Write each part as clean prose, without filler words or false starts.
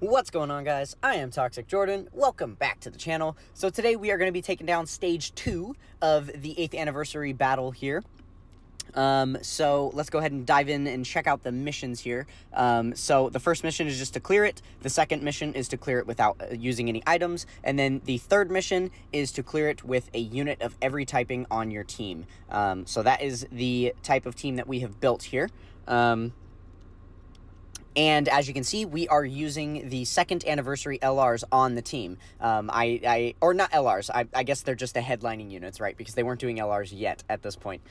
What's going on, guys? I am Toxic Jordan. Welcome back to the channel. So today we are going to be taking down stage 2 of the 8th anniversary battle here. So let's go ahead and dive in and check out the missions here. So the first mission is just to clear it. The second mission is to clear it without using any items. And then the third mission is to clear it with a unit of every typing on your team. So that is the type of team that we have built here. And as you can see, we are using the 2nd anniversary LRs on the team. Or not LRs, I guess they're just the headlining units, right? Because they weren't doing LRs yet at this point.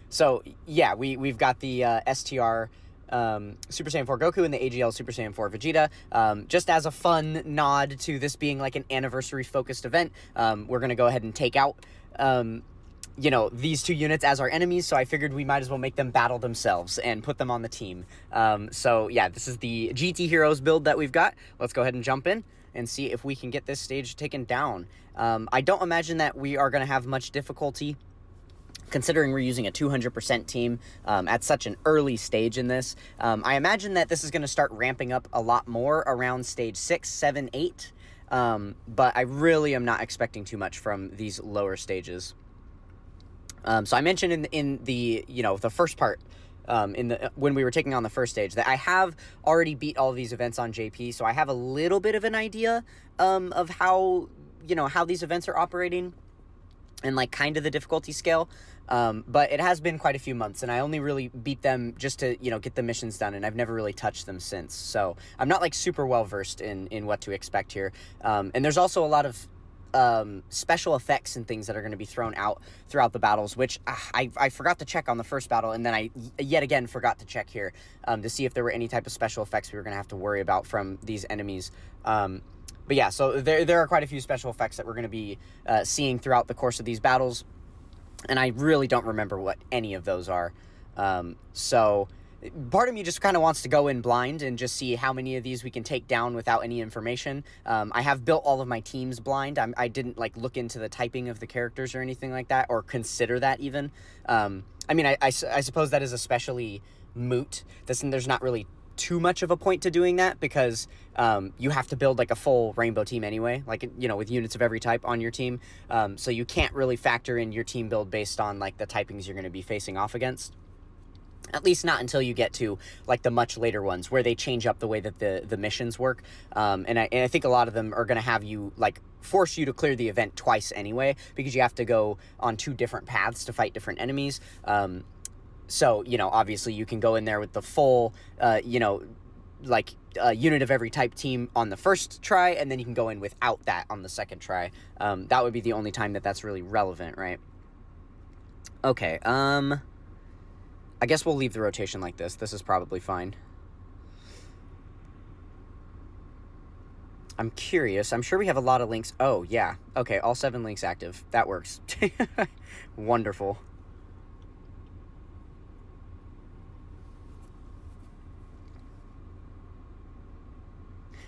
So yeah, we've got the STR Super Saiyan 4 Goku and the AGL Super Saiyan 4 Vegeta. Just as a fun nod to this being like an anniversary focused event, we're going to go ahead and take out you know, these two units as our enemies, so I figured we might as well make them battle themselves and put them on the team. So yeah, this is the GT Heroes build that we've got. Let's go ahead and jump in and see if we can get this stage taken down. I don't imagine that we are going to have much difficulty, considering we're using a 200% team at such an early stage in this. I imagine that this is going to start ramping up a lot more around stage 6, 7, 8, but I really am not expecting too much from these lower stages. So I mentioned in the, you know, the first part, when we were taking on the first stage, that I have already beat all of these events on JP, so I have a little bit of an idea, of how, you know, how these events are operating and like kind of the difficulty scale. But it has been quite a few months, and I only really beat them just to, you know, get the missions done, and I've never really touched them since. So I'm not like super well versed in what to expect here. And there's also a lot of special effects and things that are going to be thrown out throughout the battles, which I forgot to check on the first battle, and then I yet again forgot to check here to see if there were any type of special effects we were going to have to worry about from these enemies. But yeah, so there are quite a few special effects that we're going to be seeing throughout the course of these battles, and I really don't remember what any of those are. So part of me just kind of wants to go in blind and just see how many of these we can take down without any information. I have built all of my teams blind. I didn't like look into the typing of the characters or anything like that, or consider that even. I mean, I suppose that is especially moot. There's not really too much of a point to doing that, because you have to build like a full rainbow team anyway, like, you know, with units of every type on your team. So you can't really factor in your team build based on like the typings you're going to be facing off against. At least not until you get to like the much later ones, where they change up the way that the missions work. And I think a lot of them are going to have you like force you to clear the event twice anyway, because you have to go on 2 different paths to fight different enemies. So, you know, obviously you can go in there with the full, you know, like unit of every type team on the first try, and then you can go in without that on the second try. That would be the only time that that's really relevant, right? Okay, I guess we'll leave the rotation like this. This is probably fine. I'm curious. I'm sure we have a lot of links. Oh, yeah. Okay, all 7 links active. That works. Wonderful.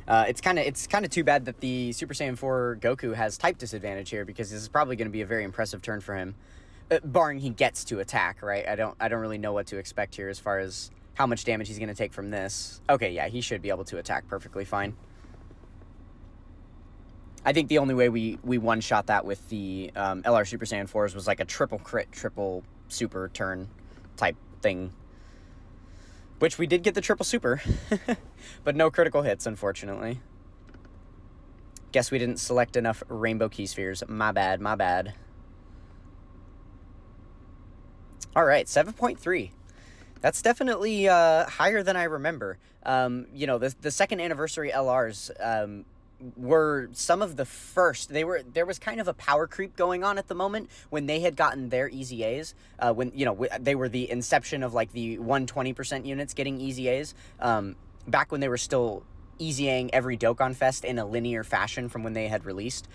It's kind of too bad that the Super Saiyan 4 Goku has type disadvantage here, because this is probably going to be a very impressive turn for him. Barring he gets to attack, right? I don't really know what to expect here as far as how much damage he's going to take from this. Okay, yeah, he should be able to attack perfectly fine. I think the only way we one-shot that with the LR Super Saiyan 4s was like a triple crit, triple super turn type thing. Which we did get the triple super, but no critical hits, unfortunately. Guess we didn't select enough rainbow key spheres. My bad, my bad. All right, 7.3. That's definitely higher than I remember. You know, the 2nd anniversary LRs were some of the first. There was kind of a power creep going on at the moment when they had gotten their easy A's. When, you know, they were the inception of like the 120% units getting easy A's. Back when they were still easy-ing every Dokkan Fest in a linear fashion from when they had released.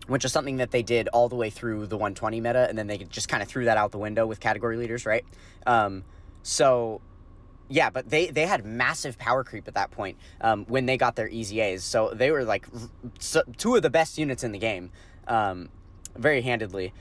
Which is something that they did all the way through the 120 meta, and then they just kind of threw that out the window with category leaders, right? So, yeah, but they had massive power creep at that point when they got their easy A's. So they were like 2 of the best units in the game, very handedly,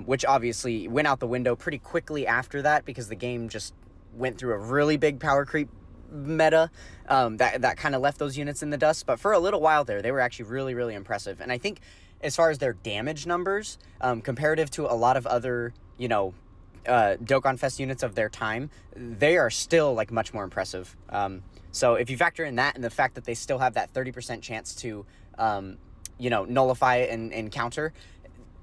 which obviously went out the window pretty quickly after that, because the game just went through a really big power creep meta that kind of left those units in the dust. But for a little while there, they were actually really, really impressive. And I think as far as their damage numbers, comparative to a lot of other, Dokkan Fest units of their time, they are still, like, much more impressive. So if you factor in that and the fact that they still have that 30% chance to, nullify and counter,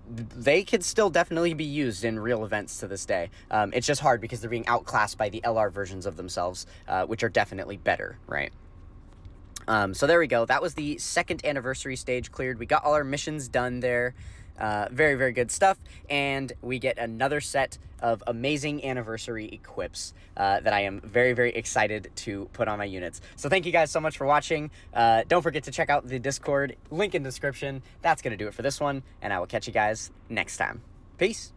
they could still definitely be used in real events to this day. It's just hard because they're being outclassed by the LR versions of themselves, which are definitely better, right? So there we go. That was the 2nd anniversary stage cleared. We got all our missions done there. Very, very good stuff. And we get another set of amazing anniversary equips that I am very, very excited to put on my units. So thank you guys so much for watching. Don't forget to check out the Discord, link in description. That's going to do it for this one, and I will catch you guys next time. Peace.